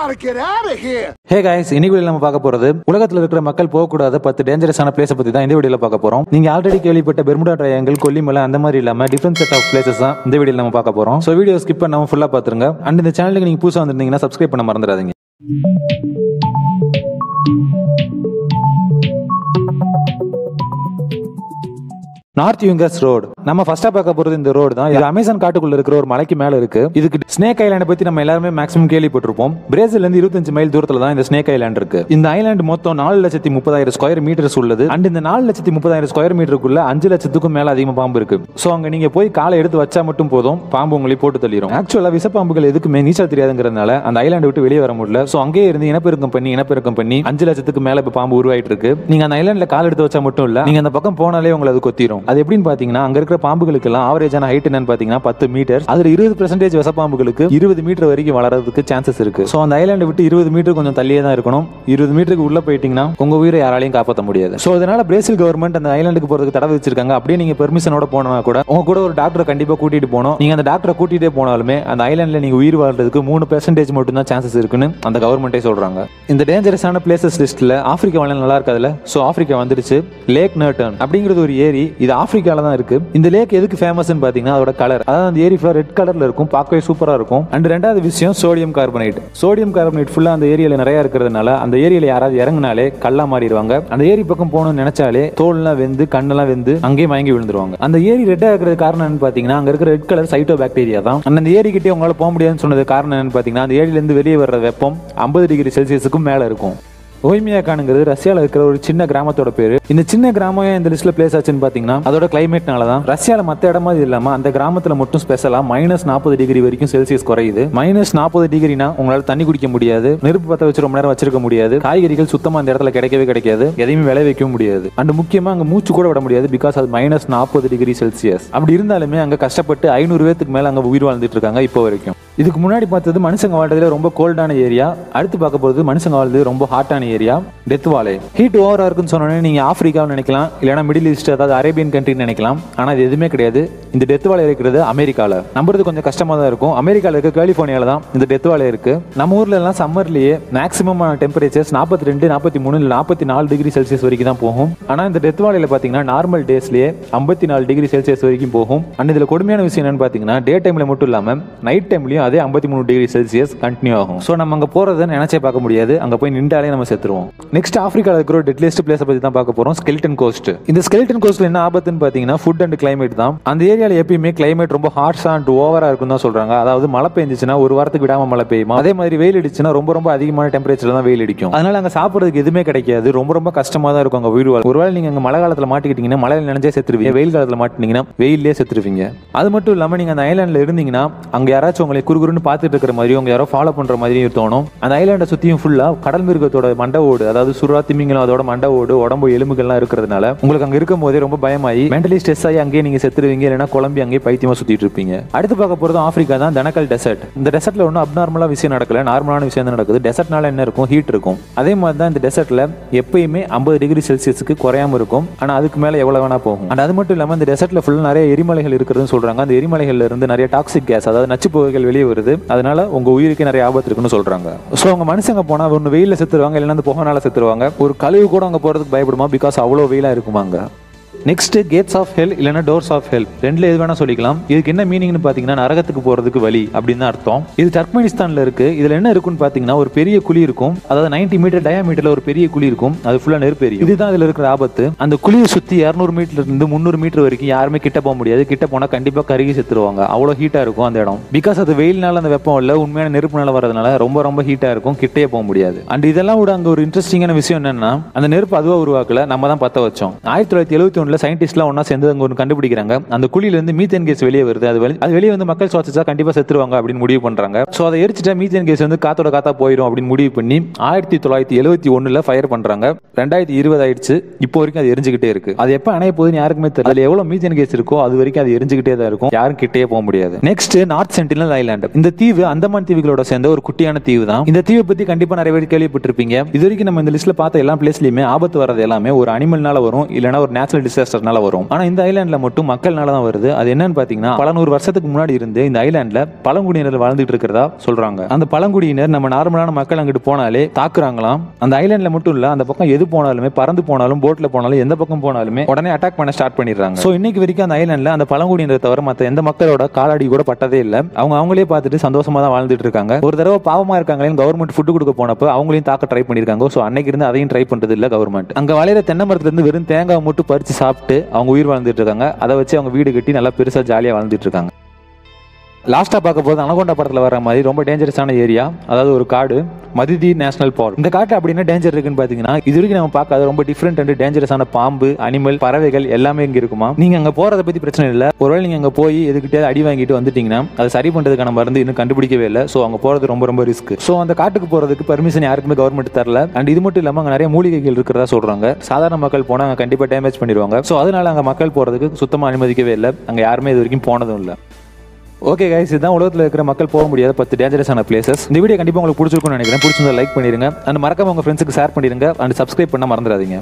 Hey guys, இன்னைக்கு நம்ம பார்க்க போறது உலகத்துல இருக்கிற மக்கள் போக கூடாத 10 டேஞ்சரஸான பிளேஸ் பத்தி தான் இந்த வீடியோல பார்க்க போறோம். நீங்க ஆல்ரெடி கேள்விப்பட்ட பெர்முடா ட்ரையாங்கிள், கொல்லிமலை அந்த மாதிரி இல்லாம டிஃபரண்ட் செட் ஆஃப் பிளேசஸ் தான் இந்த வீடியோல நம்ம பார்க்க போறோம். சோ வீடியோ ஸ்கிப் பண்ணாம ஃபுல்லா பாத்துருங்க. அண்ட் இந்த சேனலுக்கு நீங்க புதுசா வந்திருந்தீங்கன்னா சப்ஸ்கிரைப் பண்ண மறந்துடாதீங்க. நார்த் யூங்கஸ் ரோடு நம்ம ஃபர்ஸ்டா பார்க்க போறது இந்த ரோடு தான். இது அமேசான் காட்டுக்குள்ள இருக்கிற ஒரு மலைக்கு மேல இருக்கு. இதுக்கு ஸ்னேக் ஐலாண்ட் பத்தி நம்ம எல்லாருமே மேக்ஸிமம் கேள்விப்பட்டிருப்போம். பிரேசில்ல இருந்து 25 மைல் தூரத்துல தான் இந்த ஸ்னேக் ஐலாண்ட் இருக்கு. இந்த ஐலாண்ட் மொத்தம் 4,30,000 ஸ்கொயர் மீட்டர்ஸ் உள்ளது. அண்ட் இந்த 4,30,000 ஸ்கொயர் மீட்டருக்குள்ள 5 லட்சத்துக்கும் மேல அதிகமா பாம்பு இருக்கு. சோ அங்க நீங்க போய் காலை எடுத்து வச்சா மட்டும் போதும், பாம்பு உங்களை போட்டு தள்ளிடும். ஆக்சுவலா விசப்பாம்புகள் எதுக்குமே நீச்சல் தெரியாதுங்கிறதுனால அந்த ஐலாண்ட் விட்டு வெளியே வர முடியல. சோ அங்கேயே இருந்து இனப்பெருக்கம் பண்ணி 5 லட்சத்துக்கு மேல இப்ப பாம்பு உருவாயிட்டு இருக்கு. நீங்க அந்த ஐலாண்ட்ல கால் எடுத்து வச்சா மட்டும் இல்ல, நீங்க அந்த பக்கம் போனாலே உங்களை அது கொத்திரும். அது எப்படின்னு பாத்தீங்கன்னா, அங்க இருக்கிற பாம்புகளுக்கு எல்லாம் ஆவரேஜான ஹைட் என்னன்னு பாத்தீங்கன்னா 10 மீட்டர். அதுல 20% விசப்பாம்புகளுக்கு 20 மீட்டர் வரைக்கும் வளர்றதுக்கு சான்சஸ் இருக்கு. சோ அந்த ஐலாண்ட் விட்டு 20 மீட்டர் கொஞ்சம் தள்ளியே தான் இருக்கணும். 20 மீட்டருக்கு உள்ள போயிட்டீங்கன்னா உங்க உயிரை யாராலையும் காப்பாற்ற முடியாது. சோ அதனால பிரேசில் கவர்மெண்ட் அந்த ஐலாண்டுக்கு போறதுக்கு தடை வச்சிருக்காங்க. அப்படியே நீங்க பெர்மிஷனோட போனா கூட உங்க கூட ஒரு டாக்டரை கண்டிப்பா கூட்டிட்டு போகணும். நீங்க அந்த டாக்டரை கூட்டிட்டே போனாலுமே அந்த ஐலாண்ட்ல நீங்க உயிர் வாழ்றதுக்கு 3% மட்டும் தான் சான்சஸ் இருக்குன்னு அந்த கவர்மெண்டே சொல்றாங்க. இந்த டேஞ்சரஸான பிளேசஸ் லிஸ்ட்ல ஆப்பிரிக்கா நல்லா இருக்காதுல. சோ ஆப்பிரிக்கா வந்துருச்சு. லேக் நர்டன் அப்படிங்கிறது ஒரு ஏரி. இது ஆப்பிரிக்கால தான் இருக்கு. இந்த லேக் எதுக்கு ஃபேமஸ்னு பாத்தீங்கன்னா அதோட கலர். அதாவது அந்த ஏரி ஃபுல்லா ரெட் கலர்ல இருக்கும், பார்க்கவே சூப்பரா இருக்கும். அண்ட் ரெண்டாவது விஷயம் சோடியம் கார்பனேட். சோடியம் கார்பனேட் ஃபுல்லா அந்த ஏரியால நிறைய இருக்கிறதுனால அந்த ஏரியால யாராவது இறங்கினாலே கல்லா மாறிடுவாங்க. அந்த ஏரி பக்கம் போகணும்னு நினைச்சாலே தோல்லாம் வெந்து கண்ணெல்லாம் வெந்து அங்கேயே மயங்கி விழுந்துருவாங்க. அந்த ஏரி ரெட்டா இருக்கிறது காரணம் என்னன்னு பாத்தீங்கன்னா அங்க இருக்கிற ரெட் கலர் சைட்டோ பாக்டீரியா தான். அந்த ஏரி கிட்டே உங்களால போக முடியாதுன்னு சொன்னது காரணம் என்னன்னு பாத்தீங்கன்னா அந்த ஏரியில இருந்து வெளியே வர்ற வெப்பம் 50 டிகிரி செல்சியஸுக்கும் மேல இருக்கும். ஓய்மியாக்கானுங்கிறது ரஷ்யால இருக்கிற ஒரு சின்ன கிராமத்தோட பேரு. இந்த சின்ன கிராமம் இந்த லிஸ்ட்ல பிளேஸ் ஆச்சுன்னு பாத்தீங்கன்னா அதோட கிளைமேட்னால தான். ரஷ்யால மத்த இடமா இல்லாம அந்த கிராமத்துல மட்டும் ஸ்பெஷலா -40 டிகிரி வரைக்கும் செல்சியஸ் குறையுது. -40 டிகிரினா உங்களால தண்ணி குடிக்க முடியாது, நெருப்பு பத்த வச்சு ரொம்ப நேரம் வச்சிருக்க முடியாது, காய்கறிகள் சுத்தமா அந்த இடத்துல கிடைக்கவே கிடைக்காது, எதையுமே விளைவிக்கவும் முடியாது. அண்ட் முக்கியமா அங்க மூச்சு கூட விட முடியாது. பிகாஸ் அது -40 டிகிரி செல்சியஸ். அப்படி இருந்தாலுமே அங்க கஷ்டப்பட்டு 500 பேருக்கு மேல அங்க உயிர் வாழ்ந்துட்டு இருக்காங்க இப்போ வரைக்கும். இதுக்கு முன்னாடி பார்த்தது மனுஷங்க வாழ்றதுல ரொம்ப கோல்டான ஏரியா. அடுத்து பார்க்க போறது மனுஷங்க வாழ்றது ரொம்ப ஹாட்டான ஏரியா, டெத் வாலே. ஹீட் ஓவரா இருக்குன்னு சொன்னோன்னே நீங்க ஆப்பிரிக்கான்னு நினைக்கலாம், இல்லைன்னா மிடில் ஈஸ்ட் அதாவது அரேபியன் கண்ட்ரின்னு நினைக்கலாம். ஆனா இது எதுவுமே கிடையாது. இந்த டெத் வாலே இருக்கிறது அமெரிக்கால. நம்புறது கொஞ்சம் கஷ்டமா தான் இருக்கும். அமெரிக்கால இருக்க கலிபோர்னியால தான் இந்த டெத் வாலே இருக்கு. நம்ம ஊர்ல எல்லாம் சம்மர்லயே மேக்ஸிமம் டெம்பரேச்சர்ஸ் 42, 43 இல்ல 44 டிகிரி செல்சியஸ் வரைக்கும் தான் போகும். ஆனா இந்த டெத் வாலேல பாத்தீங்கன்னா நார்மல் டேஸ்லயே 54 டிகிரி செல்சியஸ் வரைக்கும் போகும். அண்ட் இதுல கொடுமையான விஷயம் என்னன்னு பாத்தீங்கன்னா டே டைம்ல மட்டும் இல்லாம நைட் டைம்லயும் அதே 53 டிகிரி செல்சியஸ் கண்டினியூ ஆகும். சோ நம்ம அங்க போறதை நினைச்சே பார்க்க முடியாது. அங்க போய் நின்றாலே நம்ம செத்துருவோம். நெக்ஸ்ட் ஆப்பிரிக்கால இருக்கிற ஒரு டெட்லியஸ்ட் பிளேஸ் பத்தி தான் பார்க்க போறோம், ஸ்கெலிட்டன் கோஸ்ட். இந்த ஸ்கெலிட்டன் கோஸ்ட்ல என்ன ஆபத்துன்னு பாத்தீங்கன்னா ஃபுட் அண்ட் கிளைமேட் தான். அந்த ஏரியால எப்பயுமே கிளைமேட் ரொம்ப ஹார்ஷா அண்ட் ஓவரா இருக்கும் தான் சொல்றாங்க. அதாவது மழை பெஞ்சிச்சுன்னா ஒரு வாரத்துக்கு விடாம மழை பெய்யுமா, அதே மாதிரி வெயில் அடிச்சுன்னா ரொம்ப அதிகமான டெம்பரேச்சர்ல தான் வெயில் அடிக்கும். அதனால அங்க சாப்பிடுறதுக்கு எதுவுமே கிடைக்காது. ரொம்ப கஷ்டமா தான் இருக்கும் அங்க உயிர் வாழ். ஒருவேளை நீங்க அங்க மழை காலத்துல மாட்டிக்கிட்டீங்கன்னா மழையில நினைச்சே செத்துருவீங்க, வெயில் காலத்துல மாட்டினீங்கன்னா வெயிலே செத்துருவீங்க. அது மட்டும் இல்லாம நீங்க அந்த ஐலாண்ட்ல இருந்தீங்கன்னா அங்க யாராச்சும் உங்களை குறுகுறுன்னு பார்த்துட்டு இருக்கிற மாதிரி உங்க யாரோ ஃபாலோ பண்ற மாதிரி தோணும். அந்த ஐலாண்டை சுத்தியும் ஃபுல்லா கடல் மிருகத்தோட மண்டை ஓடு, அதாவது சுறா திமிங்கலம் அதோட மண்டை ஓடு, உடம்பு எலும்புகள்லாம் இருக்கிறதுனால உங்களுக்கு அங்க இருக்கும் போதே ரொம்ப பயமாயி மென்டலி ஸ்ட்ரெஸ் ஆகி அங்கேயே நீங்க செத்துருவீங்க, இல்லைன்னா குழம்பி அங்கேயே பைத்தியமா சுத்திட்டு இருப்பீங்க. அடுத்து பார்க்க போறது ஆப்பிரிக்கா தான், தனக்கல் டெசர்ட். இந்த டெசர்ட்ல ஒன்றும் அப்நார்மலா விஷயம் நடக்கல, நார்மலான விஷயம் தான் நடக்குது. டெசர்ட்னால என்ன இருக்கும், ஹீட் இருக்கும். அதே மாதிரி தான் இந்த டெசர்ட்ல எப்பயுமே 50 டிகிரி செல்சியஸுக்கு குறையாம இருக்கும். ஆனா அதுக்கு மேல எவ்வளவு வேணா போகும். அண்ட் அது மட்டும் இல்லாம இந்த டெசர்ட்ல ஃபுல்லா நிறைய எரிமலைகள் இருக்கிறதுன்னு சொல்றாங்க. அந்த எரிமலைகள்ல இருந்து நிறைய டாக்ஸிக் கேஸ், அதாவது நச்சு புகைகள் வெளியே வருது. அதனால உங்க உயிருக்கு நிறைய ஆபத்து இருக்குன்னு சொல்றாங்க. சோ அவங்க மனுஷங்க போனா ஒன்னு வெயில செத்துருவாங்க, இல்லைன்னா அந்த புகைனால செத்துருவாங்க. ஒரு கழிவு கூட அங்க போறதுக்கு பயப்படுமா, பிகாஸ் அவ்வளவு வெயிலா இருக்குமாங்க. நெக்ஸ்ட் கேட்ஸ் ஆஃப் ஹெல் இல்லைன்னா டோர்ஸ் ஆஃப் ஹெல், ரெண்டுல எது வேணா சொல்லிக்கலாம். இதுக்கு என்ன மீனிங்னு பாத்தீங்கன்னா நரகத்துக்கு போறதுக்கு வழி அப்படின்னு அர்த்தம். இது டர்க்மெனிஸ்தான்ல இருக்கு. இதுல என்ன இருக்குன்னு பாத்தீங்கன்னா ஒரு பெரிய குழி இருக்கும். அதாவது 90 மீட்டர் டயாமீட்டர்ல ஒரு பெரிய குழி இருக்கும். அது ஃபுல்லா நெருப்பு எரியும். இதுதான் இதுல இருக்கிற ஆபத்து. அந்த குழியை சுத்தி 200 மீட்டர்ல இருந்து 300 மீட்டர் வரைக்கும் யாருமே கிட்ட போக முடியாது. கிட்ட போனா கண்டிப்பா கருகி செத்துருவாங்க. அவ்வளவு ஹீட்டா இருக்கும் அந்த இடம். பிகாஸ் அது வெயில்னால அந்த வெப்பம் இல்ல, உண்மையான நெருப்புனால வரதுனால ரொம்ப ஹீட்டா இருக்கும், கிட்டே போக முடியாது. அண்ட் இதெல்லாம் விட அங்க ஒரு இன்ட்ரெஸ்டிங்கான விஷயம் என்னன்னா அந்த நெருப்பு அதுவா உருவாக்கல, நம்ம தான் பத்த வச்சோம். 1971 சயின்டிஸ்ட்லாம் ஒன்னா சேர்ந்து அங்க ஒன்று கண்டுபிடிக்கிறாங்க. அந்த குழியில இருந்து மீத்தேன் கேஸ் வெளியே வருது. அது வெளியே வந்து மக்கள் சுவாசிச்சா கண்டிப்பா செத்துருவாங்க அப்படின்னு முடிவு பண்றாங்க. சோ அதை எரிச்சிட்டா மீத்தேன் கேஸ் வந்து காத்தோட காத்தா போயிடும் அப்படின்னு முடிவு பண்ணி 1971 ஃபயர் பண்றாங்க. 2020 ஆயிடுச்சு, இப்போ வரைக்கும் அது எரிஞ்சுக்கிட்டே இருக்கு. அது எப்ப அணைய போகுதுன்னு யாருக்குமே தெரியல. அதுல எவ்வளவு மீத்தேன் கேஸ் இருக்கோ அது வரைக்கும் அது எரிஞ்சுக்கிட்டே தான் இருக்கும், யாரும் கிட்டே போக முடியாது. Next north sentinel island. இந்த தீவு அந்தமான் தீவுகளோட சேர்ந்த ஒரு குட்டியான தீவு தான். இந்த தீவை பத்தி கண்டிப்பா நிறைய பேர் கேள்விப்பட்டிருப்பீங்க. இது வரைக்கும் நம்ம இந்த லிஸ்ட்ல பார்த்த எல்லா பிளேஸ்லயுமே ஆபத்து வர்றது எல்லாமே ஒரு அனிமல்னால வரும், இல்லைன்னா ஒரு நேச்சுரல் டிசாஸ்டர்னால வரும். ஆனா இந்த ஐலாண்ட்ல மட்டும் மக்கள்னால தான் வருது. அது என்னன்னு பாத்தீங்கன்னா, பல நூறு வருஷத்துக்கு முன்னாடி இருந்து இந்த ஐலாண்ட்ல பழங்குடியினர் வாழ்ந்துட்டு இருக்கிறதா சொல்றாங்க. அந்த பழங்குடியினர் நம்ம நார்மலான மக்கள் அங்கிட்டு போனாலே தாக்குறாங்களாம். அந்த ஐலாண்ட்ல மட்டும் இல்ல, அந்த பக்கம் எது போனாலுமே, பறந்து போனாலும், போட்ல போனாலும், எந்த பக்கம் போனாலுமே உடனே அட்டாக் பண்ண ஸ்டார்ட் பண்ணிடுறாங்க. சோ இன்னைக்கு வரைக்கும் அந்த ஐலாண்ட்ல அந்த பழங்குடியினர் தவிர மத்த எந்த மக்களோட காலடி கூட பட்டதே இல்ல. அவங்களே பார்த்துட்டு சந்தோஷமா தான் வாழ்ந்துட்டு இருக்காங்க. ஒரு தடவை பாவமா இருக்காங்களே கவர்மெண்ட் ஃபுட் கொடுக்க போனப்ப அவங்களையும் தாக்க ட்ரை பண்ணிருக்காங்க. சோ அன்னைக்கு இருந்து அதையும் ட்ரை பண்றது இல்ல கவர்மெண்ட். அங்க வளையிற தென்னை மரத்துல இருந்து வெறும் தேங்காய் மட்டும் பறிச்சு சாப்பிட்டு அவங்க உயிர் வாழ்ந்துட்டு இருக்காங்க. அதை வச்சு அவங்க வீடு கட்டி நல்லா பெருசா ஜாலியா வாழ்ந்துட்டு இருக்காங்க. லாஸ்டா பார்க்க போது அனகோண்டா படத்துல வர மாதிரி ரொம்ப டேஞ்சரஸான ஏரியா, அதாவது ஒரு காடு, மதிதி நேஷனல் பார்க். இந்த காட்டு அப்படின்னா டேஞ்சர் இருக்குன்னு பாத்தீங்கன்னா, இது வரைக்கும் நம்ம பார்க்காத ரொம்ப டிஃபரெண்ட் அண்ட் டேஞ்சரஸான பாம்பு, அனிமல், பறவைகள் எல்லாமே இங்க இருக்குமா. நீங்க அங்க போறதை பத்தி பிரச்சனை இல்ல. ஒருவேளை நீங்க அங்க போய் எதுக்கிட்டே அடி வாங்கிட்டு வந்துட்டீங்கன்னா அதை சரி பண்றதுக்கான மருந்து இன்னும் கண்டுபிடிக்கவே இல்லை. சோ அங்க போறது ரொம்ப ரொம்ப ரிஸ்க். சோ அந்த காட்டுக்கு போறதுக்கு பர்மிஷன் யாருக்குமே கவர்மெண்ட் தரல. அண்ட் இது மட்டும் இல்லாம அங்க நிறைய மூலிகைகள் இருக்கிறதா சொல்றாங்க. சாதாரண மக்கள் போனா அங்க கண்டிப்பா டேமேஜ் பண்ணிடுவாங்க. சோ அதனால அங்க மக்கள் போறதுக்கு சுத்தமா அனுமதிக்கவே இல்லை. அங்க யாருமே இது வரைக்கும் போனதும் இல்லை. ஓகே கைஸ், இதுதான் உலகத்தில் இருக்கிற மக்கள் போக முடியாத 10 டேஞ்சரஸான பிளேசஸ். இந்த வீடியோ கண்டிப்பாக உங்களுக்கு பிடிச்சிருக்கும்னு நினைக்கிறேன். பிடிச்சிருந்தா லைக் பண்ணிருங்க. அண்ட் மறக்காம உங்க ஃப்ரெண்ட்ஸுக்கு ஷேர் பண்ணிருங்க. அண்ட் சப்ஸ்கிரைப் பண்ண மறந்துடாதீங்க.